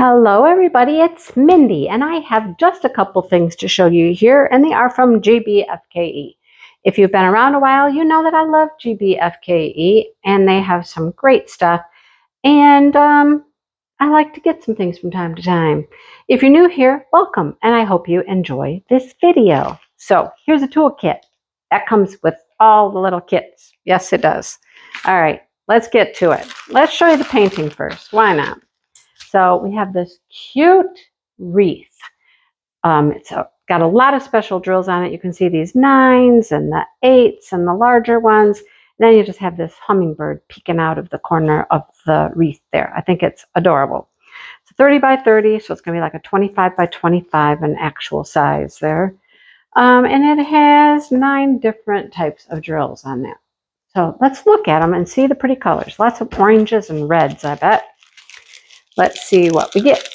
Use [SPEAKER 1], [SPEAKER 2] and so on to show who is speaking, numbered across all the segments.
[SPEAKER 1] Hello everybody, it's Mindy and I have just a couple things to show you here, and they are from GBFKE. If you've been around a while, you know that I love GBFKE and they have some great stuff, and I like to get some things from time to time. If you're new here, welcome, and I hope you enjoy this video. So here's a toolkit that comes with all the little kits. Yes, it does. All right, let's get to it. Let's show you the painting first. Why not? So we have this cute wreath. It's got a lot of special drills on it. You can see these 9s and the 8s and the larger ones. And then you just have this hummingbird peeking out of the corner of the wreath there. I think it's adorable. It's 30 by 30, so it's going to be like a 25 by 25 in actual size there. And it has 9 different types of drills on that. So let's look at them and see the pretty colors. Lots of oranges and reds, I bet. Let's see what we get.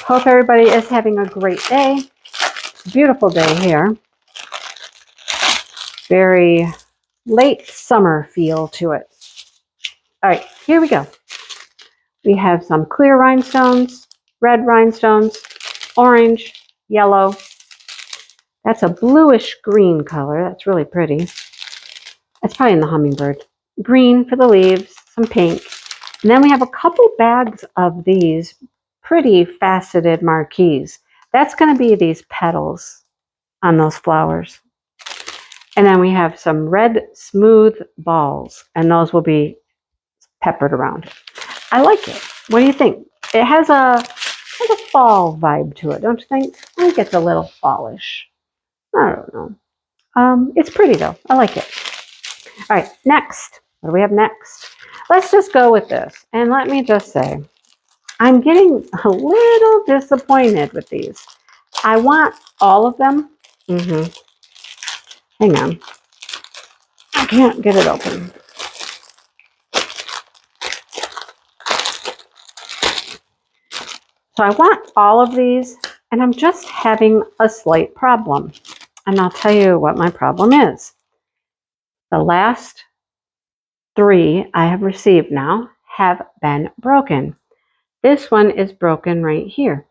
[SPEAKER 1] Hope everybody is having a great day. Beautiful day here. Very late summer feel to it. All right, here we go. We have some clear rhinestones, red rhinestones, orange, yellow. That's a bluish green color. That's really pretty. That's probably in the hummingbird. Green for the leaves, some pink. And then we have a couple bags of these pretty faceted marquees. That's going to be these petals on those flowers. And then we have some red smooth balls, and those will be peppered around. I like it. What do you think? It has a fall vibe to it, don't you think? I think it's a little fallish. I don't know. It's pretty though. I like it. All right, next. What do we have next? Let's just go with this. And let me just say, I'm getting a little disappointed with these. I want all of them. Hang on. I can't get it open. So I want all of these, and I'm just having a slight problem. And I'll tell you what my problem is. The last 3 I have received now have been broken. This one is broken right here.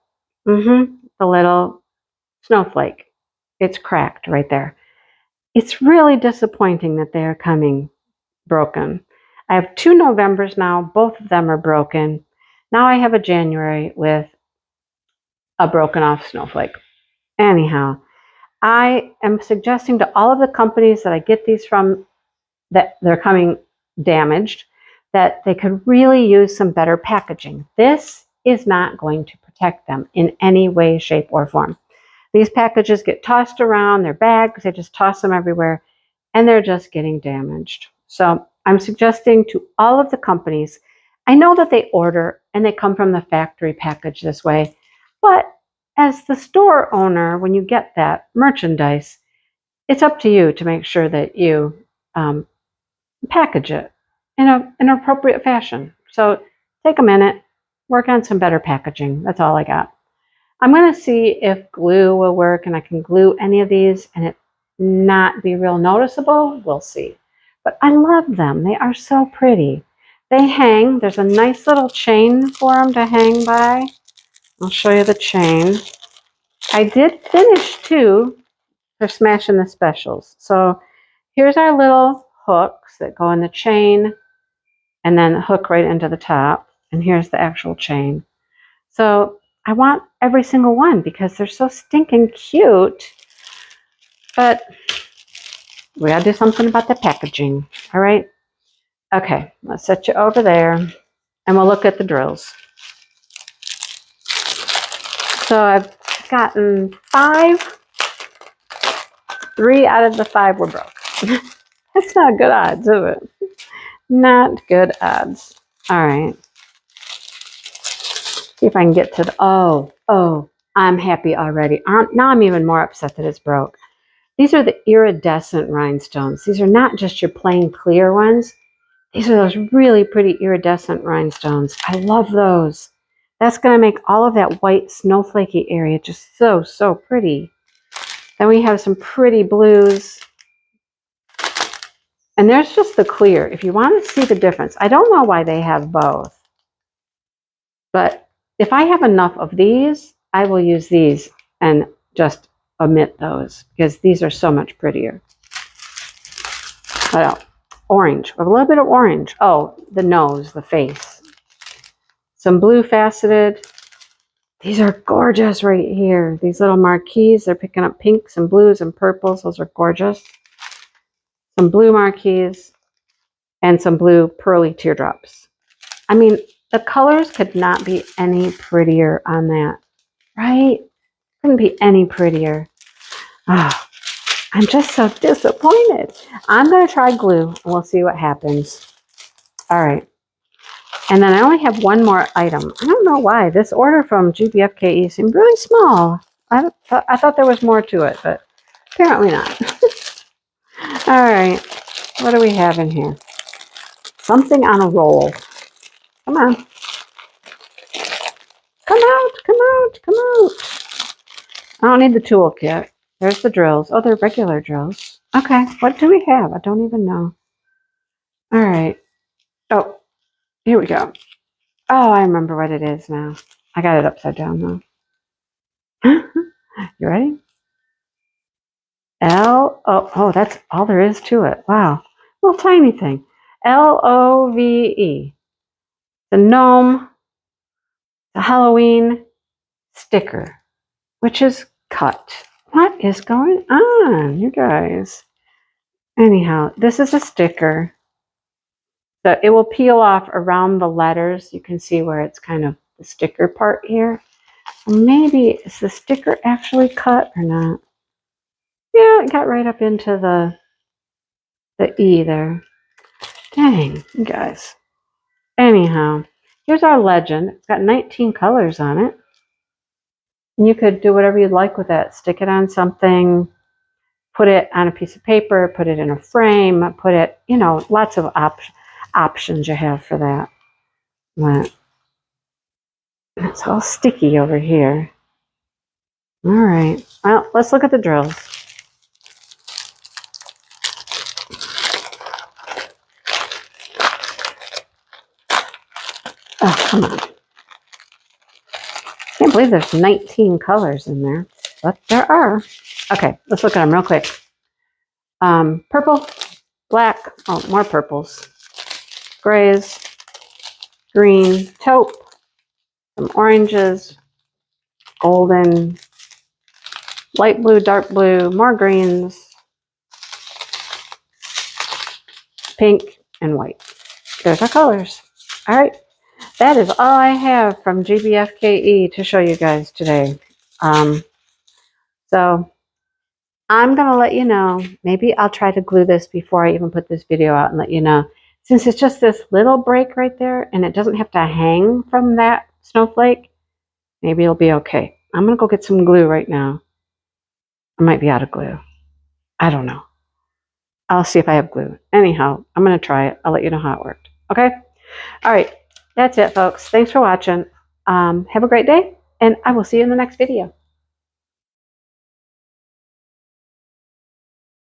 [SPEAKER 1] The little snowflake. It's cracked right there. It's really disappointing that they are coming broken. I have 2 Novembers now. Both of them are broken. Now I have a January with a broken off snowflake. Anyhow, I am suggesting to all of the companies that I get these from that they're coming damaged, that they could really use some better packaging. This is not going to protect them in any way, shape, or form. These packages get tossed around, their bags, they just toss them everywhere, and they're just getting damaged. So I'm suggesting to all of the companies, I know that they order and they come from the factory package this way, but as the store owner, when you get that merchandise, it's up to you to make sure that you package it in an appropriate fashion. So take a minute, work on some better packaging. That's all I got. I'm going to see if glue will work and I can glue any of these and it not be real noticeable. We'll see. But I love them. They are so pretty. They hang. There's a nice little chain for them to hang by. I'll show you the chain. I did finish 2 for Smashing the Specials. So here's our little hooks that go in the chain and then hook right into the top. And here's the actual chain. So I want every single one because they're so stinking cute. But we gotta do something about the packaging. All right. Okay, let's set you over there and we'll look at the drills. So I've gotten 5. 3 out of the 5 were broke. That's not good odds, is it? Not good odds. All right. See if I can get to the, oh, I'm happy already. Now I'm even more upset that it's broke. These are the iridescent rhinestones. These are not just your plain clear ones. These are those really pretty iridescent rhinestones. I love those. That's going to make all of that white snowflakey area just so, so pretty. Then we have some pretty blues. And there's just the clear. If you want to see the difference, I don't know why they have both. But if I have enough of these, I will use these and just omit those because these are so much prettier. What else? Orange. A little bit of orange. Oh, the nose, the face. Some blue faceted. These are gorgeous right here. These little marquees, they're picking up pinks and blues and purples. Those are gorgeous. Some blue marquees and some blue pearly teardrops. I mean, the colors could not be any prettier on that, right? Couldn't be any prettier. Oh, I'm just so disappointed. I'm going to try glue and we'll see what happens. All right. And then I only have one more item. I don't know why. This order from GBFKE seemed really small. I thought there was more to it, but apparently not. All right. What do we have in here? Something on a roll. Come on. Come out, come out, come out. I don't need the toolkit. There's the drills. Oh, they're regular drills. Okay. What do we have? I don't even know. All right. Oh, here we go. Oh, I remember what it is now. I got it upside down though. You ready? Oh, that's all there is to it. Wow. Little tiny thing. LOVE. The gnome, the Halloween sticker, which is cut. What is going on, you guys? Anyhow, this is a sticker. So it will peel off around the letters. You can see where it's kind of the sticker part here. Maybe is the sticker actually cut or not? Yeah, it got right up into the E there. Dang, you guys. Anyhow, here's our legend. It's got 19 colors on it. And you could do whatever you'd like with that. Stick it on something, put it on a piece of paper, put it in a frame, put it, you know, lots of options you have for that. But it's all sticky over here. All right. Well, let's look at the drills. Oh, come on. Can't believe there's 19 colors in there, but there are. Okay, let's look at them real quick. Purple, black, oh, more purples, grays, green, taupe, some oranges, golden, light blue, dark blue, more greens, pink, and white. There's our colors. All right. That is all I have from GBFKE to show you guys today. So I'm going to let you know. Maybe I'll try to glue this before I even put this video out and let you know. Since it's just this little break right there and it doesn't have to hang from that snowflake, maybe it'll be okay. I'm going to go get some glue right now. I might be out of glue. I don't know. I'll see if I have glue. Anyhow, I'm going to try it. I'll let you know how it worked. Okay? All right. That's it, folks. Thanks for watching. Have a great day, and I will see you in the next video.